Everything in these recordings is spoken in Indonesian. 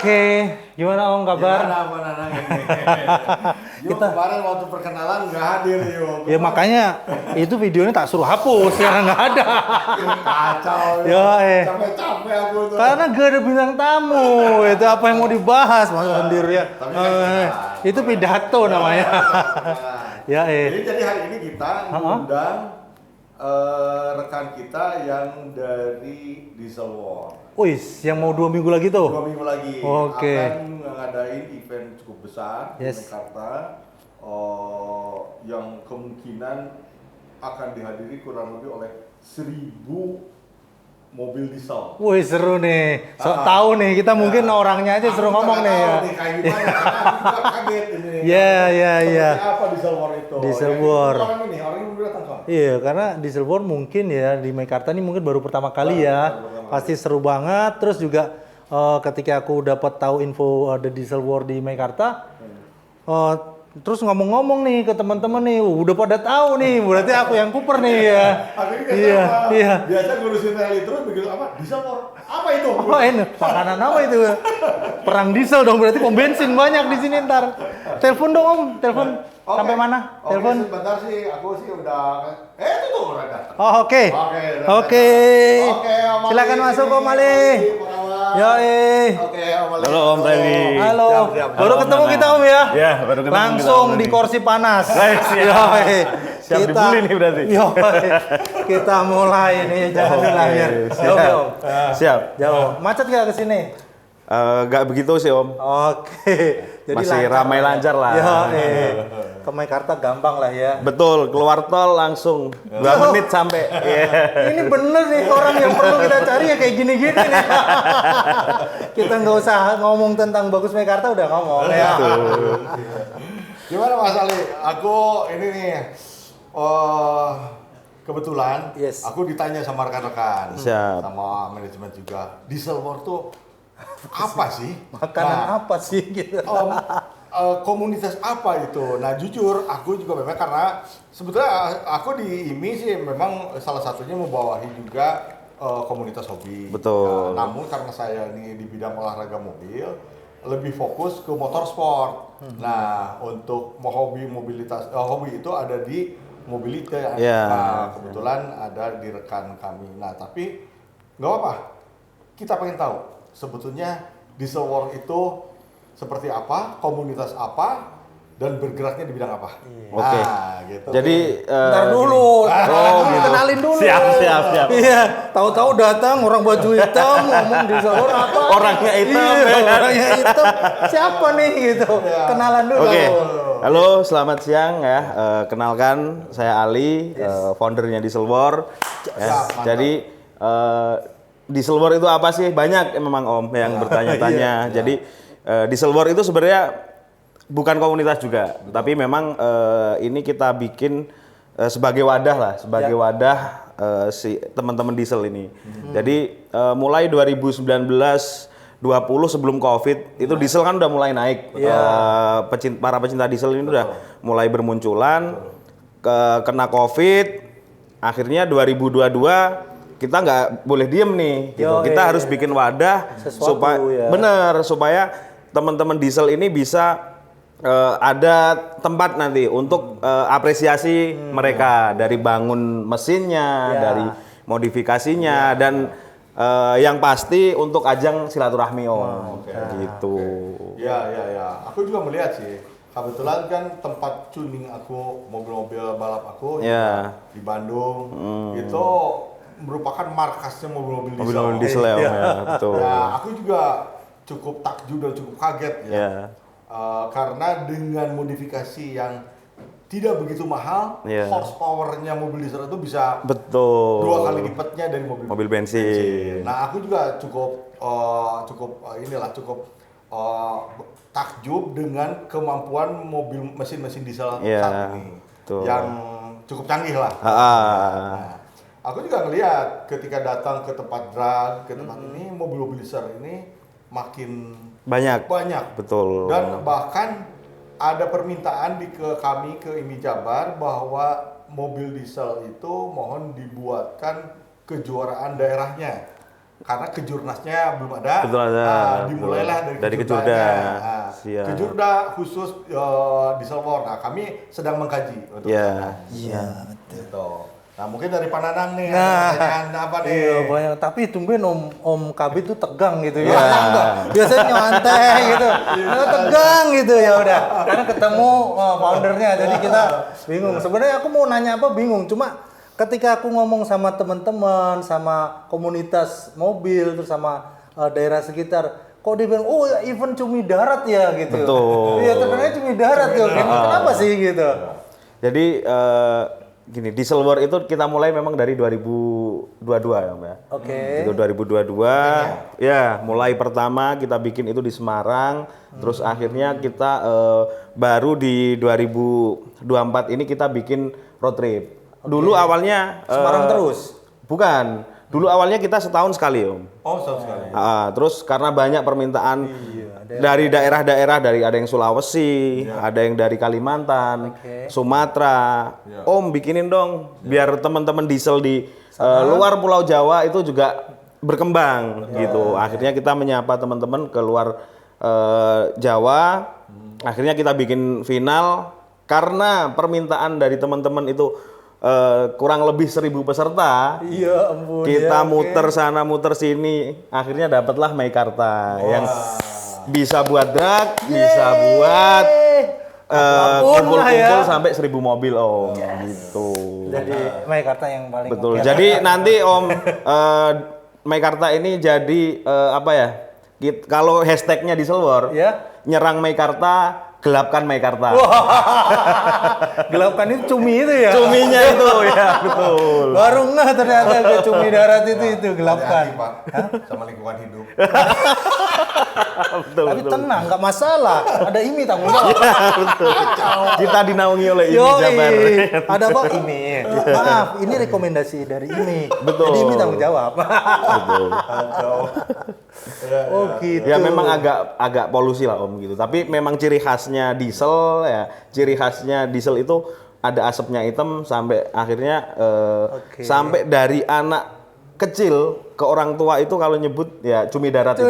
Oke, gimana Om kabar? Gimana Pak Nanang ini? Kita kemarin waktu perkenalan nggak hadir yuk. Ya makanya itu videonya tak suruh hapus karena nggak ada. Kacau Ya, capek-capek aku tuh. karena gak ada bintang tamu. Itu apa yang mau dibahas masa sendiri ya? Tapi kan Itu pidato namanya. Ya, Jadi hari ini kita mengundang rekan kita yang dari Diesel War. Wih, yang mau 2 minggu lagi tuh? 2 minggu lagi Oke. akan ngadain event cukup besar di Jakarta yang kemungkinan akan dihadiri kurang lebih oleh 1.000 mobil diesel. Wih, seru nih. Tahu nih, kita mungkin orangnya aja suruh ngomong nih ya. Nih, kayak gimana? Karena aku juga kaget ini. Iya. Seperti apa Diesel War itu? Diesel Ya, War. Orang ini datang kan? Iya, karena Diesel War mungkin ya di Meikarta ini mungkin baru pertama kali ya. Pasti seru banget. Terus juga ketika aku dapat tahu info ada Diesel War di Meikarta, terus ngomong-ngomong nih ke teman-teman nih, udah pada tahu nih, berarti aku yang kuper nih ya. Iya. Biasa ngurusin rally terus begitu apa? Diesel War. Apa itu? Oh ini makanan apa itu? Perang diesel dong, berarti pom bensin banyak di sini ntar. Telepon dong Om, telepon. Sampai mana? Telepon. Sebentar sih, aku sih udah. Itu tuh udah datang. Oh oke. Oke. Silakan masuk Om Ali. Yoi. Oke, Om Ali. Halo Om Freddy. Halo. Siap. Baru ketemu kita Om ya? Ya, baru ketemu Langsung kita, Om di ini. kursi panas. Siap. Siap dibully nih berarti. Yoi. Kita mulai nih, jangan dilahir. Siap. Jauh, Om. Siap. Jauh. Macet nggak ke sini? Gak begitu sih Om. Oke. Masih ramai lancar lah. Yoi. Ke Meikarta gampang lah ya. Betul, keluar tol langsung 2 menit sampai. Ini bener nih orang yang perlu kita cari ya kayak gini-gini nih. Kita nggak usah ngomong tentang bagus Meikarta udah ngomong ya. Gimana Mas Ali? Aku ini nih kebetulan aku ditanya sama rekan-rekan, Siap. sama manajemen juga. Diesel War tuh apa sih? Makanan apa sih gitu? Komunitas apa itu? Nah jujur aku juga memang karena sebetulnya aku di IMI sih memang salah satunya membawahi juga komunitas hobi. Betul. Nah, namun karena saya ini di bidang olahraga mobil lebih fokus ke motorsport. Nah untuk mobilitas hobi itu ada di mobility. Yeah. Nah kebetulan ada di rekan kami. Nah tapi nggak apa, kita pengen tahu sebetulnya Diesel War itu seperti apa, komunitas apa, dan bergeraknya di bidang apa. Oke. Nah, gitu. Jadi Ntar dulu, gitu. kenalin dulu. Siap. Iya, tahu-tahu datang orang baju hitam ngomong di sahur apa? Orangnya hitam. Iya, orangnya hitam. Siapa nih gitu? Kenalan dulu. Oke. Halo, selamat siang ya. Kenalkan saya Ali, foundernya Diesel War. Siap, Jadi Diesel War itu apa sih? Banyak memang Om yang bertanya-tanya. Jadi Diesel War itu sebenarnya bukan komunitas juga, tapi memang ini kita bikin sebagai wadah lah, sebagai wadah si teman-teman diesel ini. Jadi mulai 2019 20 sebelum Covid itu diesel kan udah mulai naik. Para pecinta diesel ini udah mulai bermunculan. Kena Covid, akhirnya 2022 kita nggak boleh diem nih. Gitu. Kita harus bikin wadah supaya teman-teman diesel ini bisa ada tempat nanti untuk apresiasi mereka dari bangun mesinnya, dari modifikasinya, dan yang pasti untuk ajang silaturahmi Om. Gitu. Ya. Aku juga melihat sih. Kebetulan kan tempat tuning aku, mobil-mobil balap aku di Bandung itu merupakan markasnya mobil-mobil diesel. Mobil-mobil diesel ya Om ya. Betul. Nah, aku juga cukup takjub dan cukup kaget ya. Karena dengan modifikasi yang tidak begitu mahal, horsepower-nya mobil diesel itu bisa 2 kali lipatnya dari mobil bensin. Nah, aku juga cukup takjub dengan kemampuan mobil mesin-mesin diesel saat ini yang cukup canggih lah. Nah, aku juga ngelihat ketika datang ke tempat drag, ke tempat ini mobil-mobil diesel ini makin banyak. Betul. Dan bahkan ada permintaan ke kami ke IMI Jabar bahwa mobil diesel itu mohon dibuatkan kejuaraan daerahnya. karena kejurnasnya belum ada. Betul ada. Dimulailah dari Kejurda. Nah, Kejurda khusus diesel war. Nah, kami sedang mengkaji untuk Iya. Iya, gitu. Nah, mungkin dari Pak Nanang nih, Nah, ada pertanyaan apa nih? iya banyak. Tapi tumben Om Kabit tuh tegang gitu ya. Enggak, biasanya nyantai gitu. Nah, tegang gitu ya udah. Karena ketemu foundernya, jadi kita bingung. Sebenarnya aku mau nanya apa bingung. Cuma ketika aku ngomong sama teman-teman, sama komunitas mobil, terus sama daerah sekitar, kok dia bilang, oh ya event cumi darat ya gitu. Betul. Iya terkenalnya cumi darat tuh. Kenapa sih gitu? Jadi gini, diesel war itu kita mulai memang dari 2022 ya, Mbak. Oke. Itu 2022. Ya, mulai pertama kita bikin itu di Semarang, terus akhirnya kita baru di 2024 ini kita bikin road trip. Dulu awalnya Semarang terus? Bukan. Dulu awalnya kita setahun sekali, Om. Oh, sama sekali. Terus karena banyak permintaan dari daerah-daerah, dari ada yang Sulawesi, ada yang dari Kalimantan, Sumatera. Om bikinin dong, biar teman-teman diesel di luar Pulau Jawa itu juga berkembang gitu. Akhirnya kita menyapa teman-teman ke luar Jawa. Akhirnya kita bikin final karena permintaan dari teman-teman itu kurang lebih 1.000 peserta. Iya ampun. Kita ya, muter sana muter sini, akhirnya dapatlah Meikarta yang bisa buat drag, bisa buat kumpul-kumpul sampai 1.000 mobil Om, gitu. Jadi Meikarta yang paling Betul. Jadi nanti Om Meikarta ini jadi apa ya? Kalau hashtagnya di Dieselwar, nyerang Meikarta, gelapkan Meikarta. Gelapkan itu cumi itu ya? Cuminya itu ya, betul. Baru nggak ternyata ke cumi darat itu gelapkan. Hati-hati, Pak, sama lingkungan hidup. Betul, Tapi tenang, nggak masalah. Ada IMI tanggung jawab. betul. Kita dinaungi oleh IMI Jabar. Ada apa IMI? Maaf, ini rekomendasi dari IMI. Betul. Jadi IMI tanggung jawab. Betul. Oh gitu. Ya memang agak polusi lah Om gitu. Tapi memang ciri khasnya diesel ya, ciri khasnya diesel itu ada asapnya hitam sampai akhirnya sampai dari anak kecil ke orang tua itu kalau nyebut ya cumi darat itu.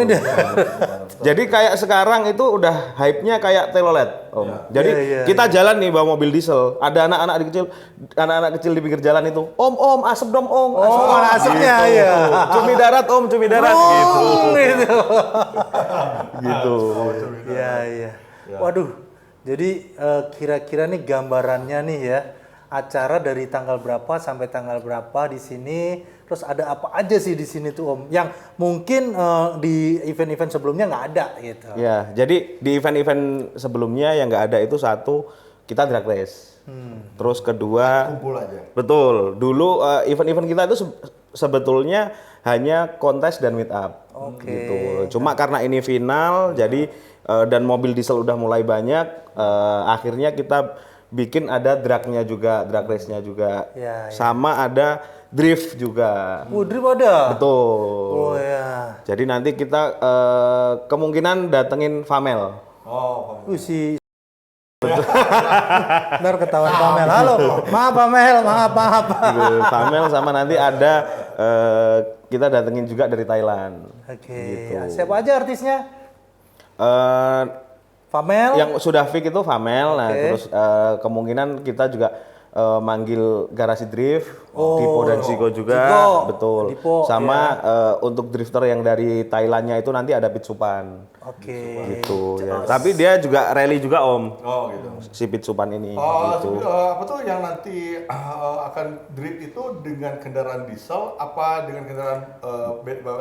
Jadi kayak sekarang itu udah hype-nya kayak telolet Om. Jadi kita jalan nih bawa mobil diesel, ada anak-anak kecil di pinggir jalan itu, Om asap dong Om. Oh, ada asapnya gitu. ya. Cumi darat Om, cumi darat gitu. Gitu. Iya. Waduh. Jadi kira-kira nih gambarannya nih ya. Acara dari tanggal berapa sampai tanggal berapa di sini, terus ada apa aja sih di sini tuh Om, yang mungkin di event-event sebelumnya nggak ada gitu. Ya, jadi di event-event sebelumnya yang nggak ada itu satu, kita drag race. Terus kedua, Kumpul aja. betul. Dulu event-event kita itu sebetulnya hanya kontes dan meet up. Gitu. Cuma karena ini final, jadi dan mobil diesel udah mulai banyak, akhirnya kita bikin ada drag-nya juga, drag race-nya juga. Sama ada drift juga. Drift ada? Betul. Oh ya. Jadi nanti kita kemungkinan datengin Famel. Si Ntar ketahuan Pamel. Halo, maaf Pamel, maaf. Famel sama nanti ada kita datengin juga dari Thailand. Oke. Siapa aja artisnya? Famel? Yang sudah fix itu Famel. Nah, terus kemungkinan kita juga manggil Garasi Drift, Dipo dan Ziko juga, betul. Dipo, sama untuk drifter yang dari Thailandnya itu nanti ada Pitsupan. Gitu ya. Tapi dia juga rally juga Om. Oh gitu. Si Pitsupan ini. Gitu. Apa tuh yang nanti akan drift itu dengan kendaraan diesel apa dengan kendaraan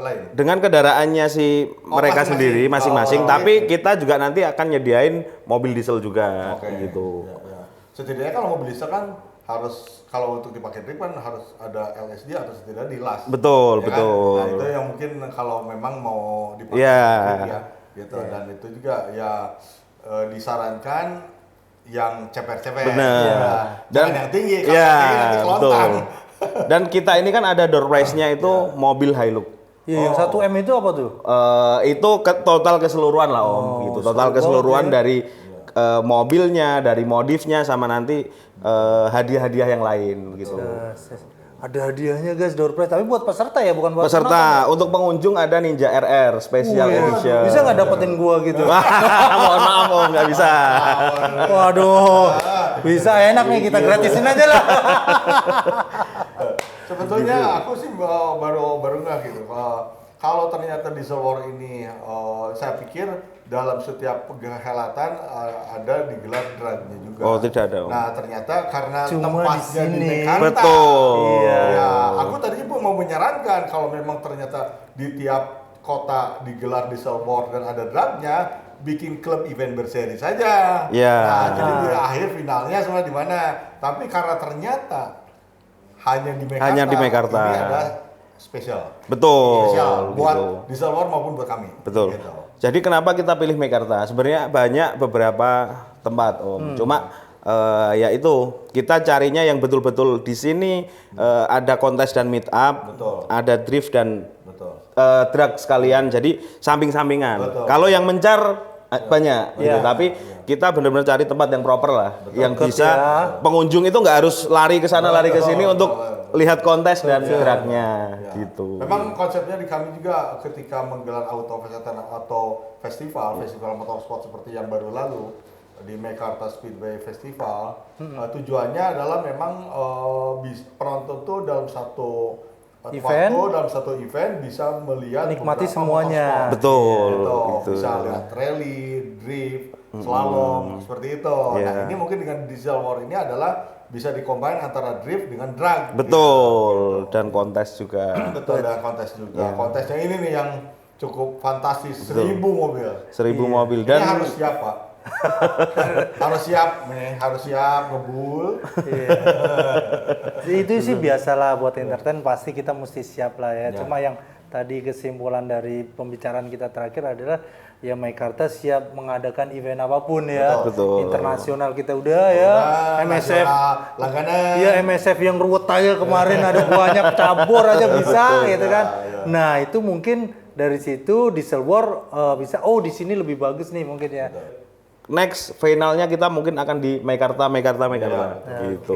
lain? Dengan kendaraannya si mereka sendiri masing-masing, tapi kita juga nanti akan nyediain mobil diesel juga gitu. Setidaknya kalau mobil diesel kan harus kalau untuk dipakai drift kan harus ada LSD atau setidaknya di las. Betul, ya betul. Kan? Nah, itu yang mungkin kalau memang mau dipakai drift ya, gitu. Dan itu juga ya disarankan yang ceper-ceper. Benar. Dan yang tinggi, kalau tinggi nanti kelontang. Dan kita ini kan ada door prize-nya itu mobil Hilux. Iya, yang 1M itu apa tuh? Itu total keseluruhan lah Om, gitu. Total keseluruhan dari mobilnya, dari modifnya sama nanti hadiah-hadiah yang lain gitu. Ada hadiahnya guys, door prize. Tapi buat peserta ya, bukan buat Peserta, untuk pengunjung ada Ninja RR Special Edition. Bisa nggak dapetin gua gitu? Mohon maaf Om, nggak bisa. Waduh, bisa enak nih kita gratisin aja lah. Sebetulnya aku sih baru nggak gitu. Kalau ternyata Diesel War ini, saya pikir dalam setiap perhelatan ada digelar dragnya juga. Oh tidak ada Om. Nah ternyata karena Cuma tempatnya di di sini. Mekarta. Betul. Iya. Ya, aku tadinya pun mau menyarankan kalau memang ternyata di tiap kota digelar Diesel War dan ada dragnya, bikin klub event berseri saja. Iya. Nah, jadi di akhir finalnya semua di mana. Tapi karena ternyata hanya di Mekarta, ini ada spesial. Betul. Spesial buat gitu. Diesel War maupun buat kami. Betul. Gitu. Jadi kenapa kita pilih Mekarta? Sebenarnya banyak beberapa tempat Om. Cuma ya itu kita carinya yang betul-betul di sini ada kontes dan meet up, Betul. ada drift dan Betul. drag sekalian. Jadi samping-sampingan. Betul. Kalau yang mencar banyak, gitu. Iya. Tapi kita benar-benar cari tempat yang proper lah, yang Deket bisa ya. pengunjung itu nggak harus lari ke sana lari ke sini untuk lihat kontes dan dragnya, Ya. gitu. Memang konsepnya di kami juga ketika menggelar auto festival motorsport seperti yang baru lalu di Mekarta Speedway Festival, tujuannya adalah memang penonton tuh dalam satu event bisa melihat Nikmati beberapa semuanya. motorsport. Betul, Gitu. gitu. Bisa lihat rally, drift, slalom, seperti itu. Nah Yeah. ini mungkin dengan Diesel War ini adalah bisa dikombin antara drift dengan drag. Betul, dan kontes juga. Betul, dan kontes juga. Kontesnya ini nih yang cukup fantastis, 1.000 mobil. 1.000 mobil Ini dan harus siap Pak. harus siap ngebul. Itu sih biasalah buat entertain, pasti kita mesti siap lah ya. Cuma yang tadi kesimpulan dari pembicaraan kita terakhir adalah ya Mekarta siap mengadakan event apapun ya. Betul. Internasional kita udah ya. MSF. Langganan. Iya MSF yang ruwet aja kemarin ada banyak cabur aja bisa gitu kan. Nah itu mungkin dari situ Diesel War bisa di sini lebih bagus nih mungkin ya. next finalnya kita mungkin akan di Mekarta gitu.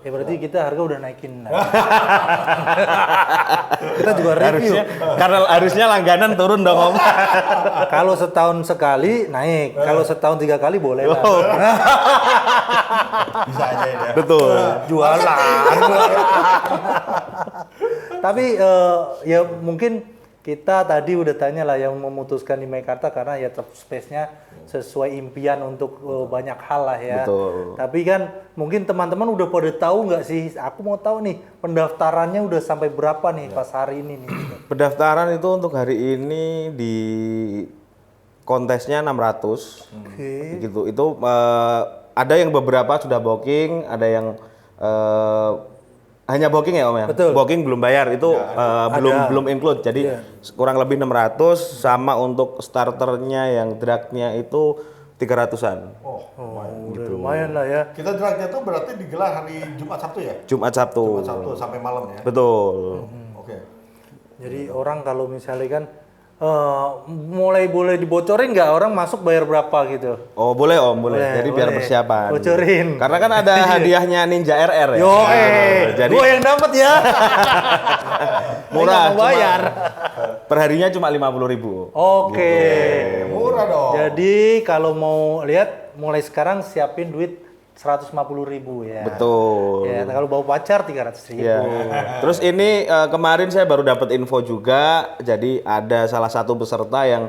Ya berarti kita harga udah naikin. Kita juga review. Harusnya langganan turun dong Om. Kalau setahun sekali naik, kalau setahun 3 kali boleh lah. Bisa aja ya. Betul. Jualan. Tapi ya mungkin kita tadi udah tanya lah yang memutuskan di Mekarta karena ya space-nya sesuai impian untuk banyak hal lah ya. Betul. Tapi kan mungkin teman-teman udah pada tahu nggak sih? Aku mau tahu nih pendaftarannya udah sampai berapa nih pas hari ini nih. Pendaftaran itu untuk hari ini di kontesnya 600. Oke. Gitu. Itu ada yang beberapa sudah booking, ada yang hanya booking ya Om ya? Betul. Booking belum bayar, itu Ada. belum include. Jadi kurang lebih 600 sama untuk starternya yang dragnya itu 300-an. Udah lumayan lah ya. Kita dragnya tuh berarti digelar hari Jumat Sabtu ya? Jumat Sabtu. Jumat Sabtu sampai malam ya? Betul. Oke. Jadi orang kalau misalnya kan mulai boleh dibocorin nggak orang masuk bayar berapa gitu? Oh boleh Om, boleh. Boleh, Jadi biar boleh. persiapan. Bocorin. Karena kan ada hadiahnya Ninja RR ya. Yo, jadi gua yang dapat ya. murah. Nggak mau bayar. Perharinya cuma 50.000. Oke. Murah dong. Jadi kalau mau lihat mulai sekarang siapin duit 150.000 ya. Betul. Ya, kalau bawa pacar 300.000. Ya. Terus ini kemarin saya baru dapat info juga. Jadi ada salah satu peserta yang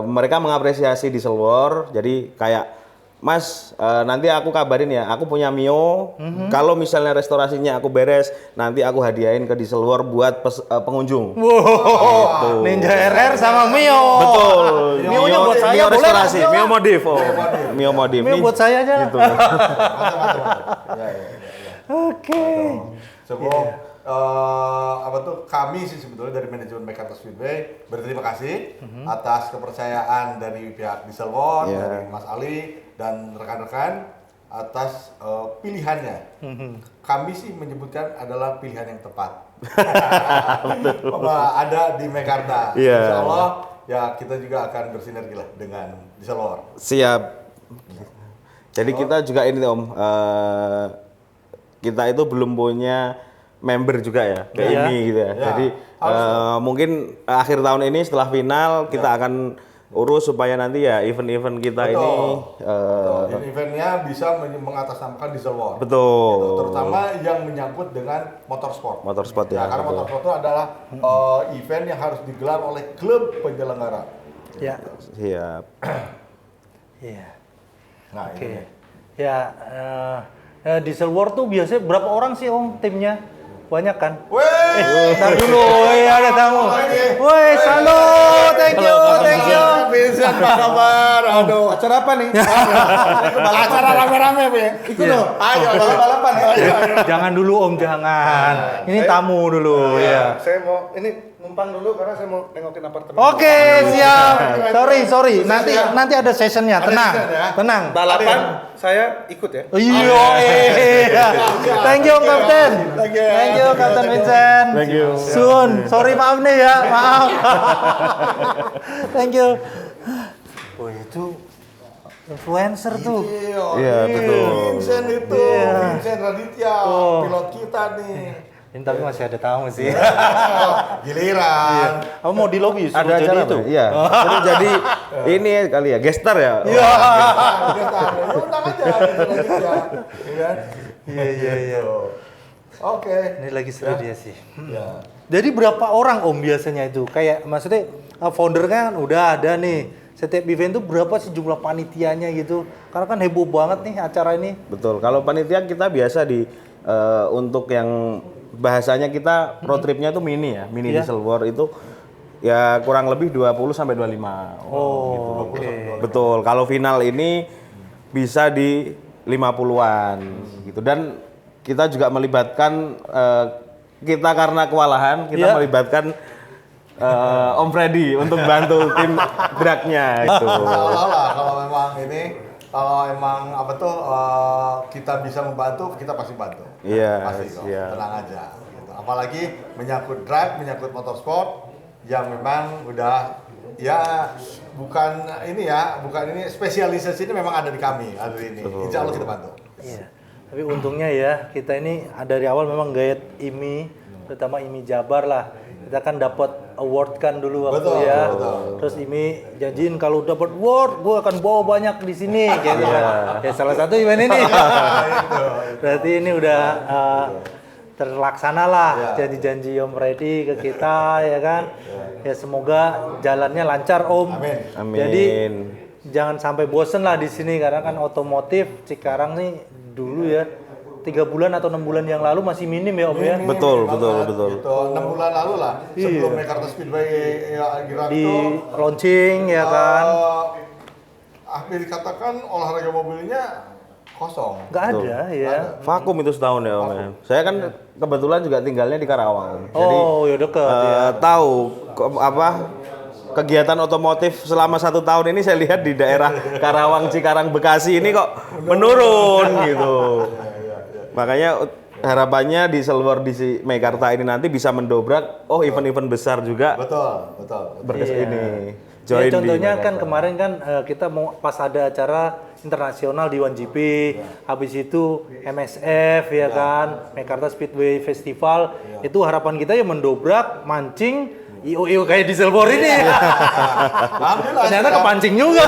mereka mengapresiasi Diesel War. Jadi kayak Mas, nanti aku kabarin ya. Aku punya Mio. Kalau misalnya restorasinya aku beres, nanti aku hadiahin ke Diesel War buat pengunjung. Wow. Ninja RR sama Mio. Betul. Mio-nya buat saya Mio boleh restorasi, lah, Mio Mio lah. modif. Oh. Mio modif. Mio Nih, buat saya aja. gitu. Ya. Oke. Sebelum kami sih sebetulnya dari manajemen Mekarta Speedway berterima kasih atas kepercayaan dari pihak Diesel War, dari Mas Ali dan rekan-rekan atas pilihannya. Kami sih menyebutkan adalah pilihan yang tepat. Bahwa ada di Mekarta. Iya. Insya Allah ya kita juga akan bersinergi lah dengan Diesel War. Siap. Jadi kita juga ini Om, kita itu belum punya member juga ya kayak Iya. ini gitu ya. Jadi mungkin akhir tahun ini setelah final kita akan urus supaya nanti ya event-event kita ini eventnya bisa mengatasnamakan Diesel War. betul. Gitu. Terutama yang menyangkut dengan motorsport. Motorsport ya. Karena betul. motorsport itu adalah event yang harus digelar oleh klub penyelenggara. Ya. Siap. Iya. Nah, Oke. ini. Ya, Diesel War tuh biasanya berapa orang sih Om timnya? Banyak kan? Weh, Ntar dulu, ada tamu. Woi, salut, thank you. Vincent, apa kabar? Aduh, Acara apa nih? acara rame-rame, ya. Ikut dong. Ayo, Balap-balapan ya. Jangan dulu Om, jangan. Ini tamu dulu ya. Saya mau ini numpang dulu karena saya mau nengokin apartemen. Oke, siap. Sorry. Nanti ada sessionnya. Tenang, session ya. tenang. Balapan saya ikut ya. Iya. Thank you, Kapten. Thank you. Thank you, Kapten Vincent. Thank you. Sun, sorry maaf nih ya, maaf. Thank you. Oh itu influencer tuh. Iya, betul. Vincent itu, Iya. Vincent Raditya, Oh. pilot kita nih. Ini tapi masih ada tamu sih. Giliran. Kamu mau di lobby? Ada suruh jadi acara itu? apa? Iya. Suruh jadi ini kali ya, gestar ya. Iya. Undang aja, Vincent Raditya. Iya. Iya. Oke. Ini lagi seru dia sih. Ya. Jadi berapa orang Om biasanya itu? Kayak maksudnya founder kan udah ada nih. Setiap event tuh berapa sih jumlah panitianya gitu? Karena kan heboh banget nih acara ini. Betul. Kalau panitia kita biasa untuk yang bahasanya kita road tripnya itu mini ya, mini Iya. Diesel War itu ya kurang lebih 20 sampai 25. Oh, oke. Betul. Kalau final ini bisa di 50-an gitu. Dan kita juga melibatkan kita karena kewalahan kita Iya. melibatkan Om Freddy untuk bantu tim dragnya itu. Seolah-olah kalau emang apa tuh kita bisa membantu, kita pasti bantu. Iya, Pasti kok. siap. Tenang aja. Gitu. Apalagi menyangkut drag, menyangkut motorsport yang memang udah ya bukan ini spesialisasi ini memang ada di kami hari ini. Insya Allah kita bantu. Iya. Tapi untungnya ya kita ini dari awal memang gayet IMI, terutama IMI Jabar lah. Kita kan dapat award kan dulu waktu Betul, ya. betul. Terus IMI janjiin kalau dapat award gue akan bawa banyak di sini gitu kan. Ya salah satu event ini. Berarti ini udah terlaksana lah janji-janji Om Freddy ke kita ya kan. Ya semoga jalannya lancar Om. Amin. Amin. Jadi jangan sampai bosen lah di sini karena kan otomotif Cikarang nih dulu ya 3 bulan atau 6 bulan yang lalu masih minim ya Om ya. Betul. Gitu. 6 bulan lalu lah sebelum Mekarta Speedway Girard Di itu launching ya kan. hampir dikatakan olahraga mobilnya kosong. Nggak ada ya. Vakum itu setahun ya Om. ya. Saya kan kebetulan juga tinggalnya di Karawang. Oh, ya dekat ya. Tahu kegiatan otomotif selama 1 tahun ini saya lihat di daerah Karawang, Cikarang, Bekasi ini kok menurun gitu. Makanya harapannya di Silver di Mekarta ini nanti bisa mendobrak event-event besar juga Betul. berkes Iya. ini. Ya, Join di contohnya kan Mekarta. kemarin kan kita mau pas ada acara internasional di 1GP, habis itu MSF ya kan, Mekarta Speedway Festival, itu harapan kita ya mendobrak, mancing, IO kayak di Silver ini. Alhamdulillah. Ternyata kepancing juga.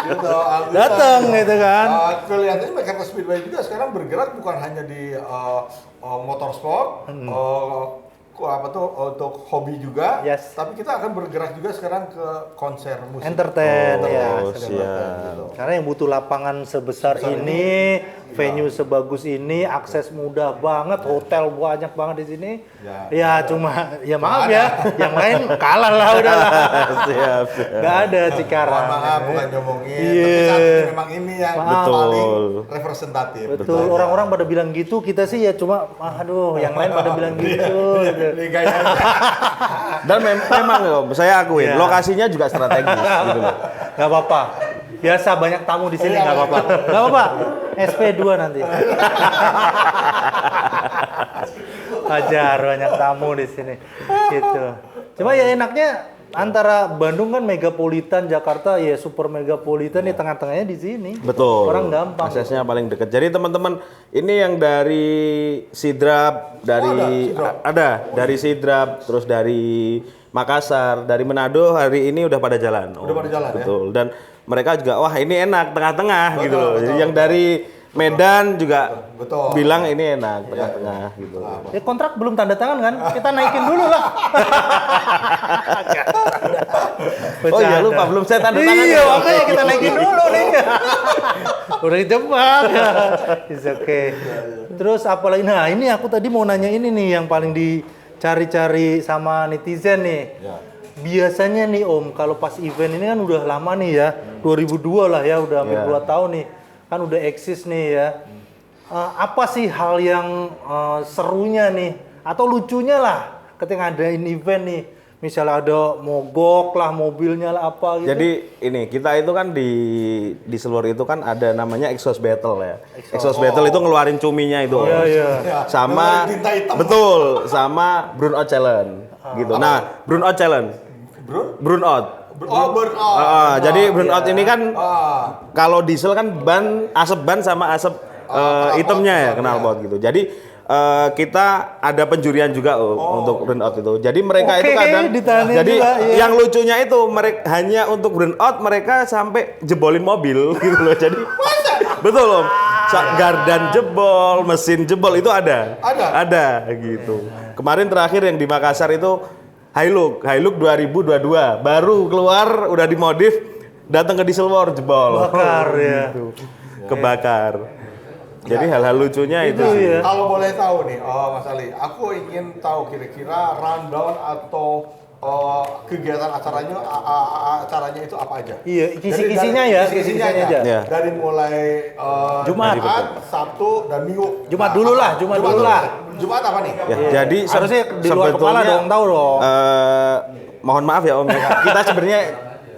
Gitu, alhamdulillah. Dateng gitu kan. Kelihatannya Mekarta Speedway juga sekarang bergerak bukan hanya di motorsport, untuk hobi juga, Yes. tapi kita akan bergerak juga sekarang ke konser musik. Entertain ya. Siap. Karena yang butuh lapangan sebesar ini, venue sebagus ini, akses mudah banget, hotel banyak banget di sini. Ya cuma ya maaf ya, yang lain kalah lah udahlah. Siap. Nggak ada Cikarang. Mohon maaf bukan ngomongin, Iya. tapi saat ini memang ini yang Maaf. paling representatif. Betul, orang-orang pada bilang gitu, kita sih ya cuma aduh, yang lain pada bilang gitu. Ini kayaknya. Dan memang Om, saya akuin Iya. lokasinya juga strategis gitu loh. Nggak apa-apa. Biasa banyak tamu di sini nggak apa-apa. Nggak apa-apa. SP2 nanti. Wajar banyak tamu di sini. Gitu. Cuma ya enaknya antara Bandung kan megapolitan, Jakarta ya super megapolitan, di tengah-tengahnya di sini. Betul. Orang gampang. Aksesnya paling dekat. Jadi teman-teman ini yang dari Sidrap, dari dari Sidrap, terus dari Makassar, dari Manado hari ini udah pada jalan. Udah pada jalan. Betul. Dan mereka juga wah ini enak tengah-tengah gitu loh. Betul. Jadi yang dari Medan juga Betul. bilang ini enak tengah-tengah gitu. Ya kontrak belum tanda tangan kan? Kita naikin dulu lah. Oh iya lupa belum saya tanda tangan. Iya, makanya kita naikin dulu nih. Udah dijebak. It's okay. Terus apalagi, nah ini aku tadi mau nanya ini nih yang paling dicari-cari sama netizen nih. Ya. Biasanya nih Om, kalau pas event ini kan udah lama nih ya, 2002 lah ya, udah hampir 2 tahun nih. Kan udah eksis nih ya. Apa sih hal yang serunya nih atau lucunya lah ketika ngadain event nih? Misalnya ada mogok lah mobilnya lah apa gitu. Jadi ini kita itu kan di seluruh itu kan ada namanya exhaust battle ya. Exhaust battle itu ngeluarin cuminya itu. Iya, iya. Sama Ngeluarin tinta hitam. betul, sama burnout challenge gitu. Nah, burnout challenge. Burnout. Burnout. Jadi burnout ini kan Ah. kalau diesel kan asap ban sama asap hitamnya ya knalpot gitu. Jadi kita ada penjurian juga untuk burnout itu. Jadi mereka itu Oke, kadang ditanya jadi juga, iya. yang lucunya itu mereka hanya untuk burnout mereka sampai jebolin mobil gitu loh. Jadi betul loh. Gardan jebol, mesin jebol itu ada. Ada gitu. Kemarin terakhir yang di Makassar itu Hilux 2022 baru keluar udah dimodif datang ke diesel war jebol. Bakar ya. Gitu. Kebakar. Jadi hal-hal lucunya itu Itu sih. ya. Kalau boleh tahu nih, Mas Ali, aku ingin tahu kira-kira rundown atau kegiatan acaranya itu apa aja? Iya, kisi-kisinya ya, kisi-kisinya kisi-kisinya aja. aja. Ya. Dari mulai Jumat. Sabtu dan Minggu. Jumat dulu lah, Jumat dulu lah. Jumat apa nih? Ya, jadi Harusnya di luar kepala sebetulnya, dong, tahu dong. mohon maaf ya Om, kita sebenarnya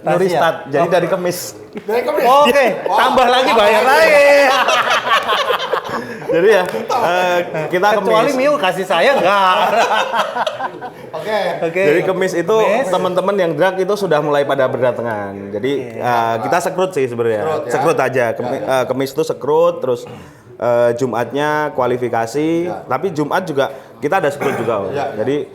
nyuri Rahasia. start, jadi dari Kemis. Dari Kamis. Oke, tambah lagi bayar lagi. Jadi ya kita Kecuali Kemis. Miu kasih saya enggak. Oke. Oke. Jadi Kemis itu Kemis. teman-teman yang drag itu sudah mulai pada berdatangan. Jadi kita sekrut sih sebenarnya. Sekrut ya? Sekrut aja. Kemis itu sekrut, terus Jumatnya kualifikasi. Tapi Jumat juga kita ada sekrut juga. Om. Ya. Jadi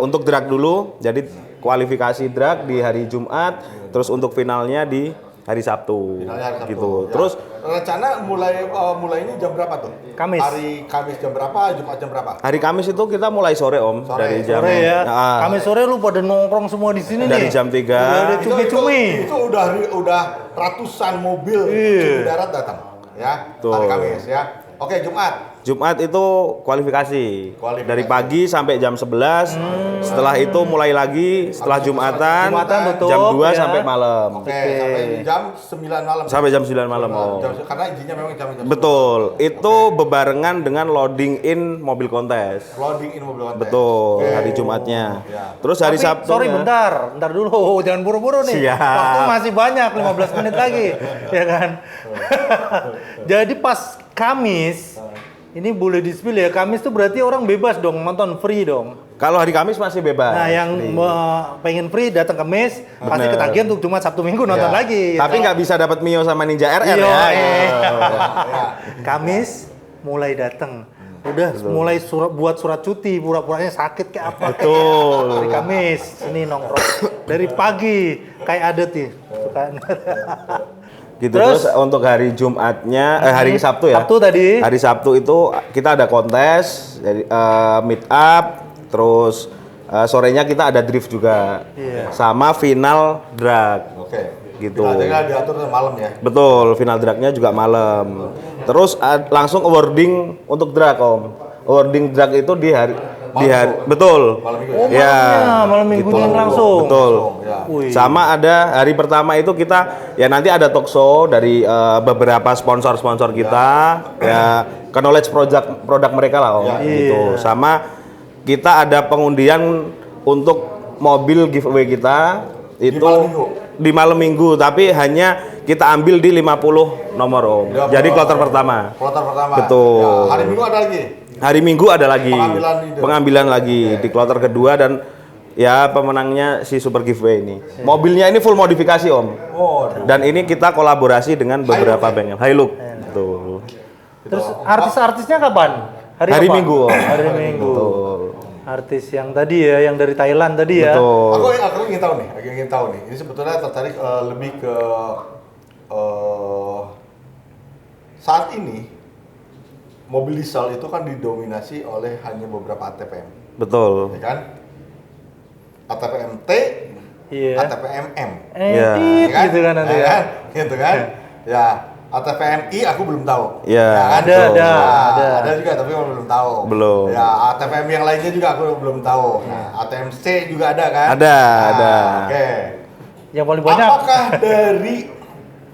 untuk drag dulu, jadi kualifikasi drag di hari Jumat, terus untuk finalnya di hari Sabtu. Finalnya hari Sabtu. Gitu. Ya. Terus rencana mulai ini jam berapa tuh? Kamis. Hari Kamis jam berapa? Jumat jam berapa? hari Kamis itu kita mulai sore Om, Sore. dari jam Sore ya. Nah, Kami sore lu pada nongkrong semua di sini dari nih. jam 3. Udah ada cumi-cumi. Itu udah ratusan mobil cumi darat datang ya. Tuh. Hari Kamis ya. Oke, Jumat. Jumat itu kualifikasi. Kualifikasi. Dari pagi sampai jam 11. Setelah itu mulai lagi setelah Jumatan, Jumatan tutup, jam 2 ya. sampai malam. Oke, sampai jam 9 malam. Sampai jam 9 malam. Om. Karena izinnya memang jam Betul. Itu bebarengan dengan loading in mobil kontes. loading in mobil kontes. Betul, Oke. hari Jumatnya. Ya. Terus hari Tapi, Sabtu. sorry bentar dulu, jangan buru-buru nih. Siap. Waktu masih banyak, 15 menit lagi, ya kan? Jadi pas Kamis, ini boleh di-spill ya, Kamis tuh berarti orang bebas dong, nonton free dong. Kalau hari Kamis masih bebas. Nah yang pengen free datang Kamis, pasti Bener. ketagihan tuh Jumat, Sabtu, Minggu nonton Ya. lagi. Tapi nggak bisa dapat Mio sama Ninja RR Iya, ya. Kamis mulai datang. Udah mulai buat surat cuti, pura-puranya sakit kayak apa. Betul. Hari Kamis, ini nongkrong. Dari pagi, kayak adet nih. Gitu. Terus? Terus untuk hari Jumatnya, hari Sabtu ya. Sabtu tadi. Hari Sabtu itu kita ada kontes, jadi meet up, terus sorenya kita ada drift juga, Iya. sama final drag. Oke. Gitu. Finalnya diatur malam ya. Betul, final dragnya juga malam. Terus langsung awarding untuk drag Om. Awarding drag itu di hari betul. Malam minggu Oh, ya. malam minggunya gitu. langsung. Betul. Ya. Wih. Sama ada hari pertama itu kita ya nanti ada talk show dari beberapa sponsor-sponsor kita ya knowledge produk mereka lah Om Ya. gitu. Iya. Sama kita ada pengundian untuk mobil giveaway kita itu malam minggu? di malam minggu tapi hanya kita ambil di 50 nomor Om. Jadi kloter pertama. Kloter pertama. Betul. Ya, hari Minggu ada lagi. Hari Minggu ada lagi Pengambilan itu. pengambilan lagi di kloter kedua dan Ya pemenangnya si Super Giveaway ini. Mobilnya ini full modifikasi Om. Oh, Dan ini kita kolaborasi dengan beberapa bengkel. Hilux. Betul. Terus artis-artisnya kapan? Hari apa? Minggu Om. Hari Minggu. Betul. Artis yang tadi ya, yang dari Thailand tadi ya. Betul. aku ingin tahu nih. Ini sebetulnya tertarik lebih ke saat ini mobil diesel itu kan didominasi oleh hanya beberapa ATPM, Betul. ya kan? ATPM T, Iya. ATPM M, Iya. Tit, gitu kan nanti ya. gitu kan? Ya, ATPM I aku belum tahu. Iya, Ya kan? betul. Ada juga tapi aku belum tahu. Belum. Ya, ATPM yang lainnya juga aku belum tahu. Nah, ATM C juga ada kan? Ada, Nah, ada. Oke. Yang paling banyak. Apakah dari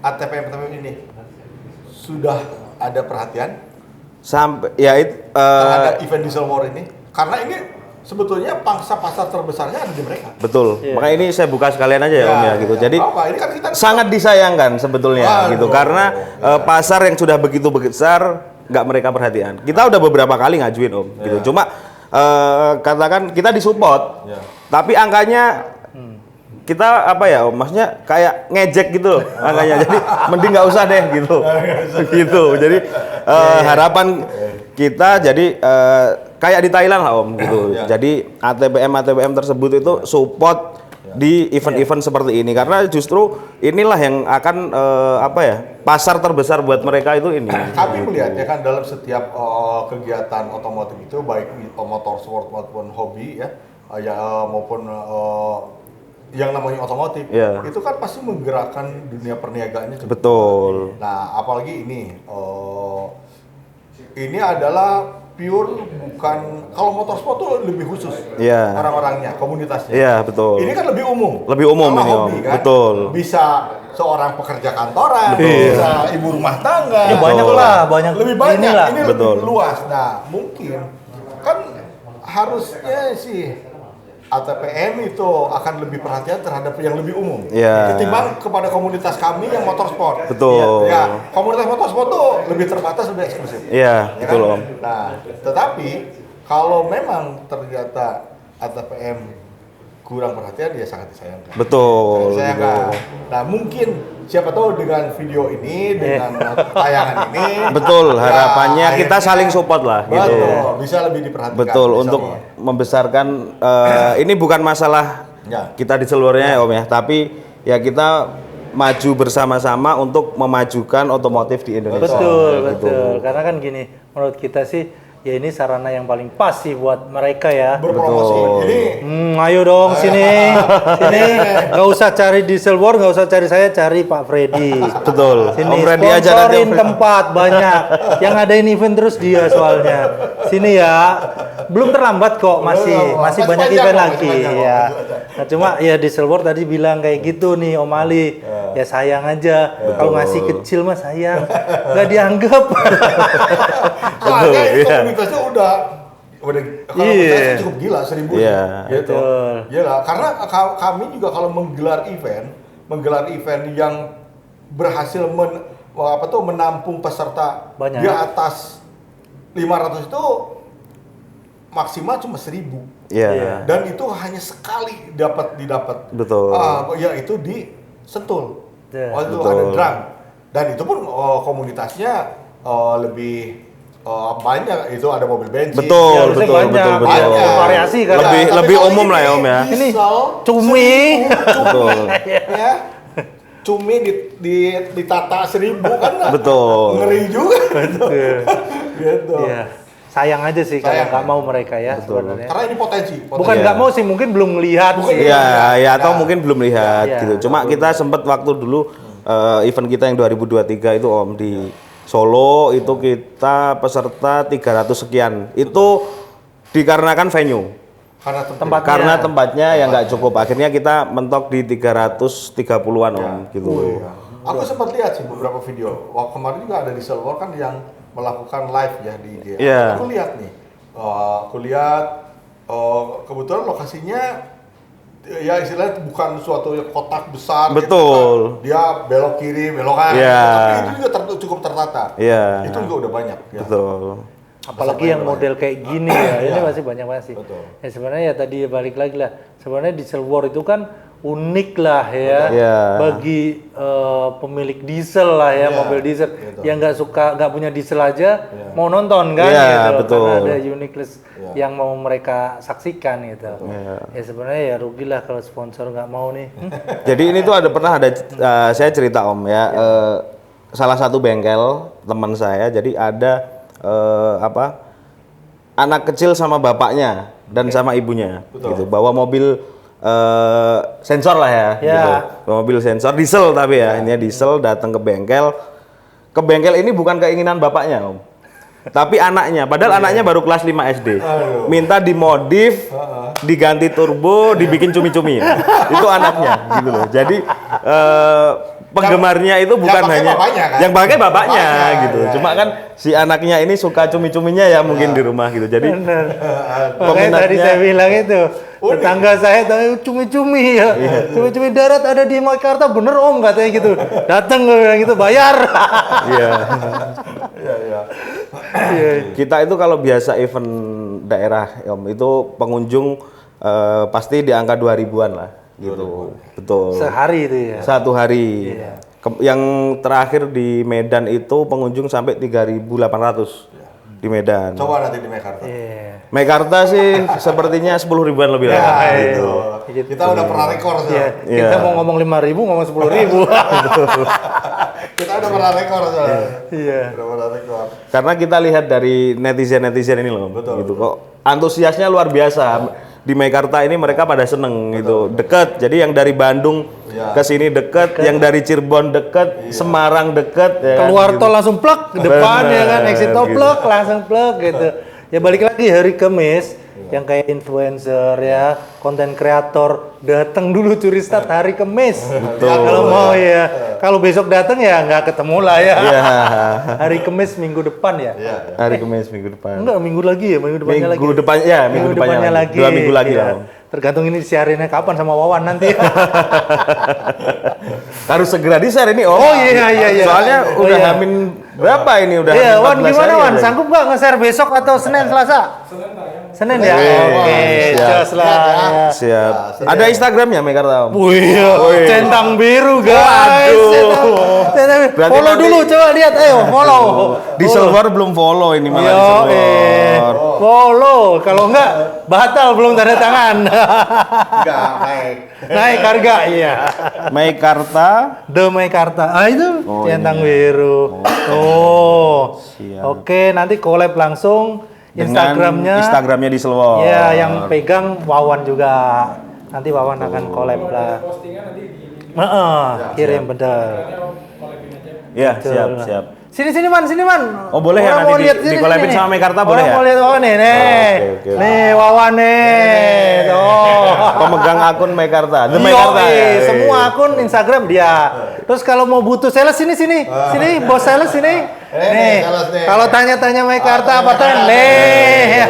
ATPM ini sudah ada perhatian Sampai ya itu terhadap event Diesel War ini? Karena ini sebetulnya pangsa pasar terbesarnya ada di mereka. betul. Iya. Makanya ini saya buka sekalian aja ya Om ya gitu. Jadi apa? Ini kan kita sangat disayangkan sebetulnya Waduh. gitu karena pasar yang sudah begitu besar nggak mereka perhatian. Kita udah beberapa kali ngajuin Om gitu. Cuma katakan kita disupport. Ya. Tapi angkanya kita apa ya Om, maksudnya kayak ngejek gitu loh angkanya. Jadi mending nggak usah deh gitu. Gitu. Jadi harapan kita jadi kayak di Thailand lah Om gitu. Ya. Jadi ATPM tersebut itu support di event-event seperti ini karena justru inilah yang akan apa ya pasar terbesar buat mereka itu ini. Kami melihat ya kan dalam setiap kegiatan otomotif itu baik motorsport maupun hobi ya, maupun yang namanya otomotif Iya. itu kan pasti menggerakkan dunia perniagaannya. Betul. Nah, apalagi ini adalah pure bukan kalau motorsport tuh lebih khusus Iya. orang-orangnya, komunitasnya. Iya, betul. Ini kan lebih umum. Lebih umum Sama ini, hobi, Om. kan? Betul. Bisa seorang pekerja kantoran, Betul. bisa ibu rumah tangga. Ya, banyak lah, banyak Lebih banyak. inilah. Ini Betul. lebih luas. Nah, mungkin kan harusnya sih ATPM itu akan lebih perhatian terhadap yang lebih umum Iya. ketimbang kepada komunitas kami yang motorsport. Betul. Ya, komunitas motorsport tuh lebih terbatas, lebih eksklusif. Iya, Ya betul kan? Om. Nah, tetapi kalau memang ternyata ATPM kurang perhatian, ya sangat disayangkan. Betul. Disayangkan. Betul. Nah, mungkin siapa tahu dengan video ini, dengan tayangan ini, Betul, ya, harapannya kita akhirnya- saling support lah gitu. Betul, bisa lebih diperhatikan. Betul, bisa untuk lebih. membesarkan ini bukan masalah Ya. kita di seluruhnya ya Om ya, tapi ya kita maju bersama-sama untuk memajukan otomotif di Indonesia. Betul, Gitu. betul. Karena kan gini, menurut kita sih ya ini sarana yang paling pas sih buat mereka ya. Berpromosi. Betul. Jadi Ayo dong sini, sini. Nggak usah cari Diesel War, nggak usah cari saya, cari Pak Freddy. Betul. Sini Om Freddy aja nanti sponsorin Om. tempat banyak. Yang ngadain event terus dia soalnya. Sini ya. Belum terlambat kok, masih Masih banyak panjang event kok, lagi masih panjang kok, ya. masih panjang. Nah, cuma ya Diesel War tadi bilang kayak gitu nih Om Ali. Ya sayang aja. Kalau ngasih kecil mah sayang. Nggak dianggap. soalnya itu iya. komunitasnya udah kalau Iya. saya sih cukup gila 1000 Iya. gitu. Betul. Gila, karena kami juga kalau menggelar event yang berhasil menampung peserta Banyak. di atas 500 itu maksimal cuma 1000. Iya. Iya. Dan itu hanya sekali didapat. Betul. Ya itu di Sentul. Ya. Oh, itu Betul. ada drum. Dan itu pun komunitasnya lebih banyak, itu ada mobil bensin. Betul, Ya, harusnya betul, banyak. betul, betul. Banyak. Variasi kan. Lebih- Tapi lebih kalau umum lah ya, Om ya. Ini diesel, cumi. 1000, Betul. ya. Cumi ditata 1000 kan Betul. ngeri juga. Betul. Gitu. Iya. Sayang aja sih kalau Sayang. nggak mau mereka ya sebenarnya. Karena ini potensi. Bukan Iya. nggak mau sih, mungkin belum melihat Bukan sih. Iya, ya atau Nah. mungkin belum lihat Iya. gitu. Cuma kita sempat waktu dulu event kita yang 2023 itu Om di Solo itu kita peserta 300 sekian. Itu dikarenakan venue. Karena Tempat. Karena tempatnya yang nggak cukup. Akhirnya kita mentok di 330-an Om gitu. Iya. Aku sempat lihat sih beberapa video. Wah, kemarin juga ada di Silver kan yang melakukan live ya di IG. Iya. Aku lihat nih. Aku lihat kebetulan lokasinya ya istilahnya bukan suatu kotak besar. Betul. Gitu, dia belok kiri, belok kanan. Iya. Tapi itu juga cukup tertata. Iya. Itu juga udah banyak. Ya. Betul. Apalagi yang model kayak gini ya, ini masih banyak masih. Betul. Ya sebenarnya ya tadi balik lagi lah, sebenarnya diesel war itu kan unik lah ya bagi pemilik diesel lah ya, mobil diesel yang nggak punya diesel aja mau nonton kan gitu, karena ada uniqueness yang mau mereka saksikan gitu. Ya sebenarnya ya rugilah kalau sponsor nggak mau nih. Jadi ini tuh pernah ada saya cerita Om ya, salah satu bengkel teman saya, jadi ada anak kecil sama bapaknya dan sama ibunya gitu, bawa mobil sensor lah ya, gitu. Mobil sensor diesel tapi ya, ini diesel, datang ke bengkel. Ke bengkel ini bukan keinginan bapaknya Om, tapi anaknya. Padahal anaknya baru kelas 5 SD. Minta dimodif, diganti turbo, dibikin cumi-cumi. Itu anaknya, gitu loh. Jadi penggemarnya itu bukan hanya bapaknya, kan? yang pakai bapaknya gitu. Cuma kan si anaknya ini suka cumi-cuminya ya mungkin di rumah gitu. Jadi makanya tadi saya bilang itu tetangga saya tahu cumi-cumi ya, cumi-cumi darat ada di Mekarta, bener Om katanya gitu. Datang bilang gitu, bayar. Iya. Kita itu kalau biasa event daerah Om itu pengunjung pasti di angka 2000-an lah gitu. Betul. Sehari itu ya. Satu hari. Yang terakhir di Medan itu pengunjung sampai 3.800 di Medan. Coba nanti di Mekarta. Mekarta sih sepertinya 10 ribuan lebih lah. Gitu. Kita udah pernah rekor soalnya. Kita mau ngomong 5.000, ngomong 10.000. Kita udah pernah rekor soalnya. Iya. Udah pernah rekor. Karena kita lihat dari netizen ini loh, gitu kok antusiasnya luar biasa. Di Mekarta ini mereka pada seneng gitu, deket. Jadi yang dari Bandung ke sini deket, yang dari Cirebon deket, Semarang deket. Ya keluar kan, tol gitu. langsung plek ke depan ya kan, exit tol plek langsung plek gitu. Ya balik lagi hari Kamis yang kayak influencer ya, konten kreator datang dulu curi start hari Kamis. Kalau mau ya, kalau besok datang ya nggak ketemu lah ya. Hari Kamis minggu depan ya. Hari Kamis minggu depan. Enggak, minggu lagi ya, minggu depannya lagi. Minggu depannya lagi. 2 minggu lagi lah. Tergantung ini siarinnya kapan sama Wawan nanti. Harus segera di-share ini Om. Oh iya. Soalnya udah hamin berapa ini udah? Iya, Wan 14 gimana hari Wan? ya, Sanggup nggak nge-share besok atau Senin Selasa? Senin ya? Oke, jos lah. Siap. Ada Instagramnya Mekarta Om? Wih, centang biru guys. Centang biru. Berarti Follow nanti- dulu, coba lihat, ayo follow. Di Silver belum follow ini malah di Silver. Follow. Kalau enggak batal, belum tanda tangan. Enggak, naik. Naik harga, iya. Mekarta. The Mekarta. Ah itu Oh, centang ini. biru. Oh. Siap. Oke, nanti collab langsung Dengan Instagramnya di Silver. Ya, yang pegang Wawan juga. Nanti Wawan akan collab lah. Kirim bener. Iya, siap. Sini Man. Oh, boleh ya Orang nanti mau lihat di collabin sama Mekarta boleh Orang ya? mau lihat Wawan nih, nih. Oke. Nih Wawan nih. Tuh. Pemegang akun Mekarta. The Yoi, Mekarta ya. semua akun Instagram dia. Terus kalau mau butuh sales sini, bos sales sini. Nih, sales nih. kalau tanya-tanya Mekarta apa tuh? Nih.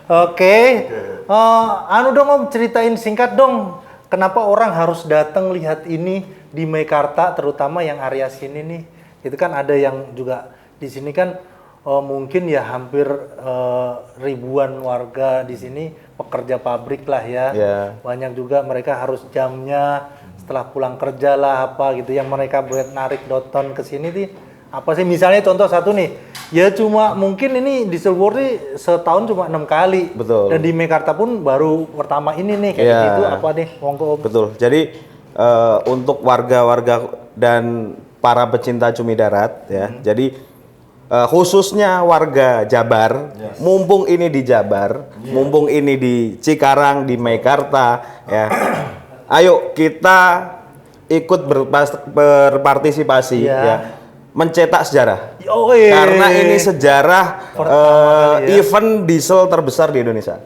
Oke. Anu dong Om, ceritain singkat dong. Kenapa orang harus datang lihat ini di Mekarta, terutama yang area sini nih? Itu kan ada yang juga di sini kan mungkin ya hampir ribuan warga di sini pekerja pabrik lah ya. Banyak juga mereka harus jamnya setelah pulang kerja lah apa gitu yang mereka buat narik Doton ke sini nih. Apa sih misalnya contoh satu nih, ya cuma mungkin ini Diesel War nih setahun cuma 6 kali. Betul. Dan di Mekarta pun baru pertama ini nih kayak gitu apa nih monggo Om. Betul. Jadi untuk warga-warga dan para pecinta cumi darat ya. Jadi khususnya warga Jabar, mumpung ini di Jabar, mumpung ini di Cikarang, di Mekarta ya. Ayo kita ikut berpartisipasi ya. Mencetak sejarah. Karena ini sejarah event diesel terbesar di Indonesia.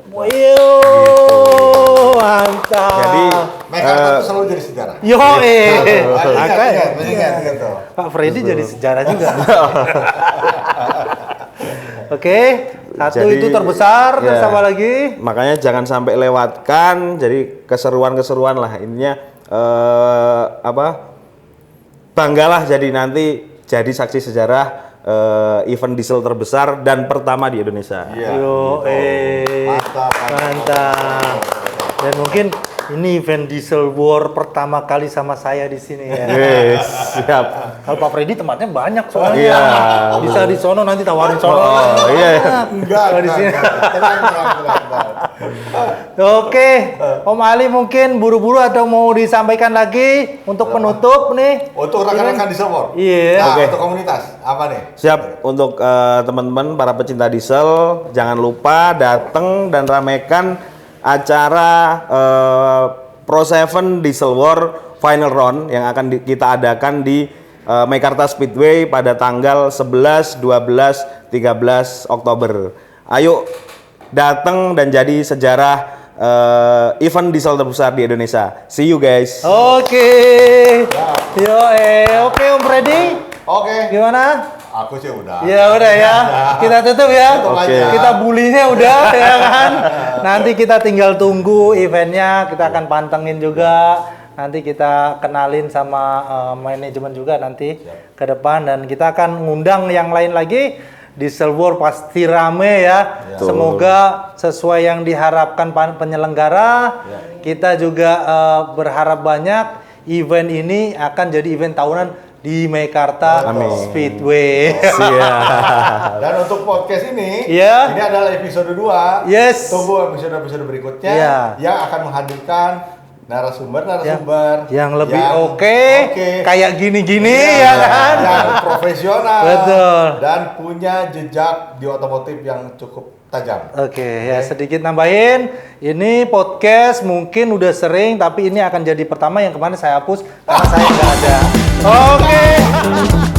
Mantap. Jadi Mekarta tuh selalu jadi sejarah. Ingat gitu. Pak Freddy jadi sejarah juga. Oke, satu Jadi, itu terbesar, terus apa lagi? Makanya jangan sampai lewatkan. Jadi keseruan-keseruan lah intinya banggalah jadi nanti jadi saksi sejarah event diesel terbesar dan pertama di Indonesia. Mantap. Mantap. Dan mungkin ini event Diesel War pertama kali sama saya di sini ya. Yes, siap. Kalau Pak Freddy tempatnya banyak soalnya. Iya. Bisa di sono nanti tawarin sono. Oh, iya. Enggak, Kalau di sini. tenang. Oke, Om Ali mungkin buru-buru atau mau disampaikan lagi untuk penutup nih? Untuk rekan-rekan Diesel War. Iya. Nah, Oke. untuk komunitas apa nih? Siap untuk teman-teman para pecinta diesel, jangan lupa datang dan ramekan acara Pro 7 Diesel War Final Round yang akan kita adakan di Meikarta Speedway pada tanggal 11, 12, 13 Oktober. Ayo datang dan jadi sejarah event diesel terbesar di Indonesia. See you guys. Oke. Oke Om Freddy. Oke. Gimana? Aku sih udah. Ya udah ya. Kita tutup ya. Tutup Oke. aja. Kita bulinya udah ya kan. Nanti kita tinggal tunggu eventnya. Kita akan pantengin juga. Nanti kita kenalin sama manajemen juga nanti ke depan dan kita akan ngundang yang lain lagi. Diesel War pasti rame ya. Semoga sesuai yang diharapkan penyelenggara. Kita juga berharap banyak event ini akan jadi event tahunan di Meikarta Speedway. Siap. Dan untuk podcast ini, Iya. ini adalah episode 2. Yes. Tunggu episode-episode berikutnya Iya. yang akan menghadirkan narasumber yang lebih yang oke, kayak gini-gini ya kan? yang profesional Betul. dan punya jejak di otomotif yang cukup tajam. Oke, ya sedikit nambahin. Ini podcast mungkin udah sering, tapi ini akan jadi pertama yang kemarin saya hapus karena saya nggak ada. Oke.